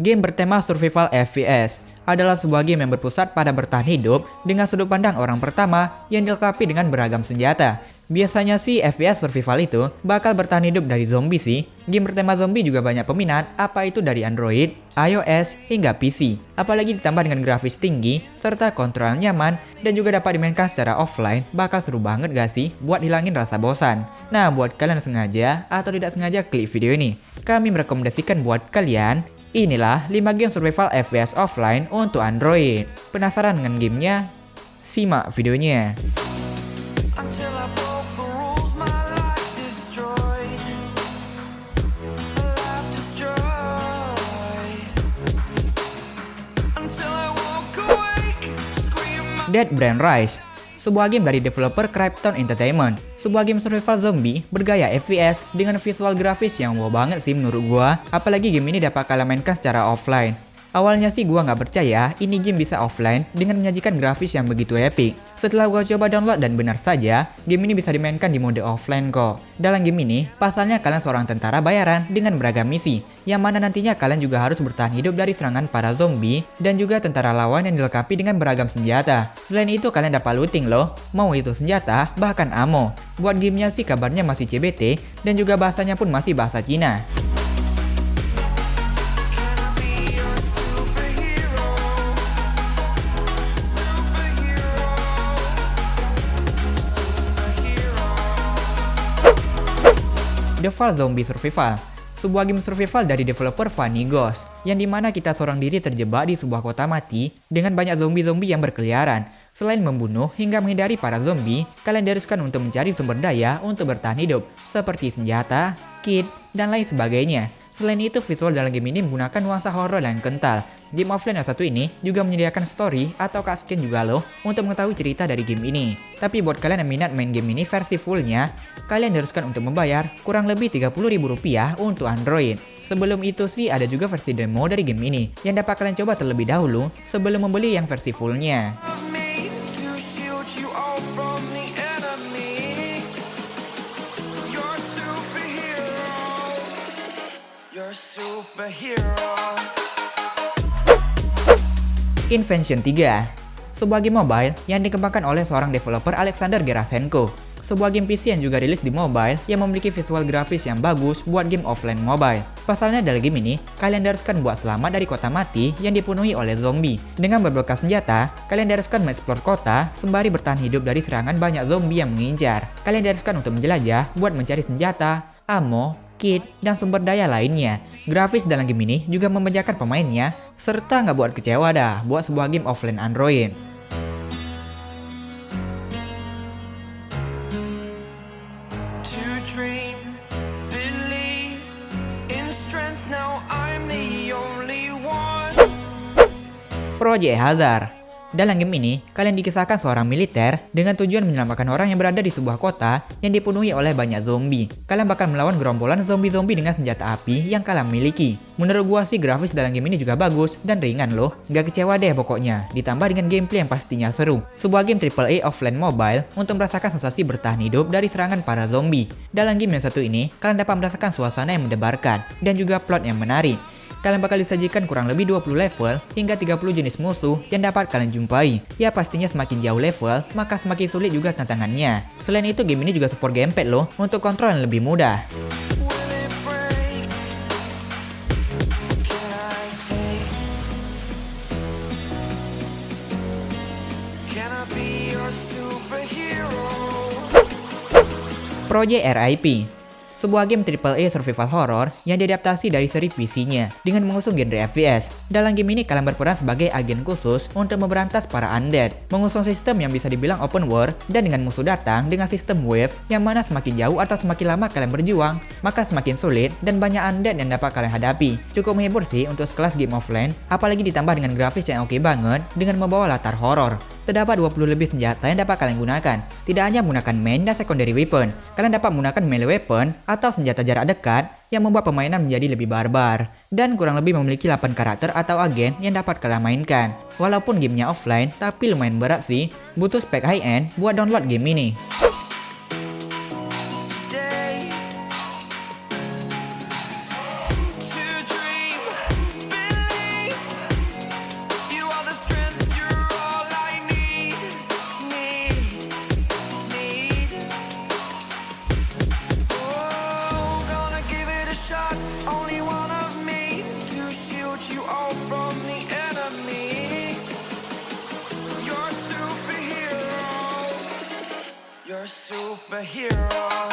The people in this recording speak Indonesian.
Game bertema survival FPS adalah sebuah game yang berpusat pada bertahan hidup dengan sudut pandang orang pertama yang dilengkapi dengan beragam senjata. Biasanya sih FPS survival itu bakal bertahan hidup dari zombie sih. Game bertema zombie juga banyak peminat, apa itu dari Android, iOS, hingga PC. Apalagi ditambah dengan grafis tinggi, serta kontrol nyaman, dan juga dapat dimainkan secara offline, bakal seru banget gak sih buat hilangin rasa bosan. Nah, buat kalian yang sengaja atau tidak sengaja klik video ini, kami merekomendasikan buat kalian inilah 5 game survival FPS offline untuk Android. Penasaran dengan gamenya? Simak videonya. Until I broke the rules, my life destroyed. Life destroyed. Until I woke awake, scream my... Dead Brand Rise, sebuah game dari developer Crypton Entertainment. Sebuah game survival zombie bergaya FPS dengan visual grafis yang wow banget sih menurut gua. Apalagi game ini dapat kalian mainkan secara offline. Awalnya sih gua nggak percaya ini game bisa offline dengan menyajikan grafis yang begitu epic. Setelah gua coba download dan benar saja, game ini bisa dimainkan di mode offline kok. Dalam game ini, pasalnya kalian seorang tentara bayaran dengan beragam misi, yang mana nantinya kalian juga harus bertahan hidup dari serangan para zombie dan juga tentara lawan yang dilengkapi dengan beragam senjata. Selain itu kalian dapat looting loh, mau itu senjata, bahkan ammo. Buat gamenya sih kabarnya masih CBT dan juga bahasanya pun masih bahasa Cina. The Fall Zombie Survival, sebuah game survival dari developer Funny Ghost, yang dimana kita seorang diri terjebak di sebuah kota mati dengan banyak zombie-zombie yang berkeliaran. Selain membunuh hingga menghindari para zombie, kalian diharuskan untuk mencari sumber daya untuk bertahan hidup, seperti senjata, kit, dan lain sebagainya. Selain itu, visual dalam game ini menggunakan nuansa horor yang kental. Game offline yang satu ini juga menyediakan story atau cutscene juga loh untuk mengetahui cerita dari game ini. Tapi buat kalian yang minat main game ini versi fullnya, kalian diharuskan untuk membayar kurang lebih Rp30.000 untuk Android. Sebelum itu sih ada juga versi demo dari game ini yang dapat kalian coba terlebih dahulu sebelum membeli yang versi fullnya. me to shield you all from the enemy. You're a superhero. You're a superhero. Invention 3, sebuah game mobile yang dikembangkan oleh seorang developer Alexander Gerasenko. Sebuah game PC yang juga rilis di mobile yang memiliki visual grafis yang bagus buat game offline mobile. Pasalnya dalam game ini, kalian diharuskan buat selamat dari kota mati yang dipenuhi oleh zombie. Dengan berbekal senjata, kalian diharuskan mengeksplor kota sembari bertahan hidup dari serangan banyak zombie yang mengincar. Kalian diharuskan untuk menjelajah buat mencari senjata, ammo, kit, dan sumber daya lainnya. Grafis dalam game ini juga memanjakan pemainnya, serta nggak buat kecewa dah buat sebuah game offline Android. To dream, believe in strength. Now I'm the only one. Project Hazard. Dalam game ini, kalian dikisahkan seorang militer dengan tujuan menyelamatkan orang yang berada di sebuah kota yang dipenuhi oleh banyak zombie. Kalian bakal melawan gerombolan zombie-zombie dengan senjata api yang kalian miliki. Menurut gua sih grafis dalam game ini juga bagus dan ringan loh. Gak kecewa deh pokoknya, ditambah dengan gameplay yang pastinya seru. Sebuah game AAA offline mobile untuk merasakan sensasi bertahan hidup dari serangan para zombie. Dalam game yang satu ini, kalian dapat merasakan suasana yang mendebarkan dan juga plot yang menarik. Kalian bakal disajikan kurang lebih 20 level hingga 30 jenis musuh yang dapat kalian jumpai. Ya pastinya semakin jauh level, maka semakin sulit juga tantangannya. Selain itu game ini juga support gamepad loh untuk kontrol yang lebih mudah. Will it break? Can I take? Can I be your superhero? Project RIP, sebuah game AAA survival horror yang diadaptasi dari seri PC-nya dengan mengusung genre FPS. Dalam game ini kalian berperan sebagai agen khusus untuk memberantas para undead, mengusung sistem yang bisa dibilang open world dan dengan musuh datang dengan sistem wave yang mana semakin jauh atau semakin lama kalian berjuang, maka semakin sulit dan banyak undead yang dapat kalian hadapi. Cukup menghibur sih untuk sekelas game offline, apalagi ditambah dengan grafis yang oke banget dengan membawa latar horor. Terdapat 20 lebih senjata yang dapat kalian gunakan. Tidak hanya menggunakan main dan secondary weapon, kalian dapat menggunakan melee weapon atau senjata jarak dekat yang membuat permainan menjadi lebih barbar. Dan kurang lebih memiliki 8 karakter atau agen yang dapat kalian mainkan. Walaupun gamenya offline, tapi lumayan berat sih. Butuh spek high-end buat download game ini. Today, to dream, believe. superhero.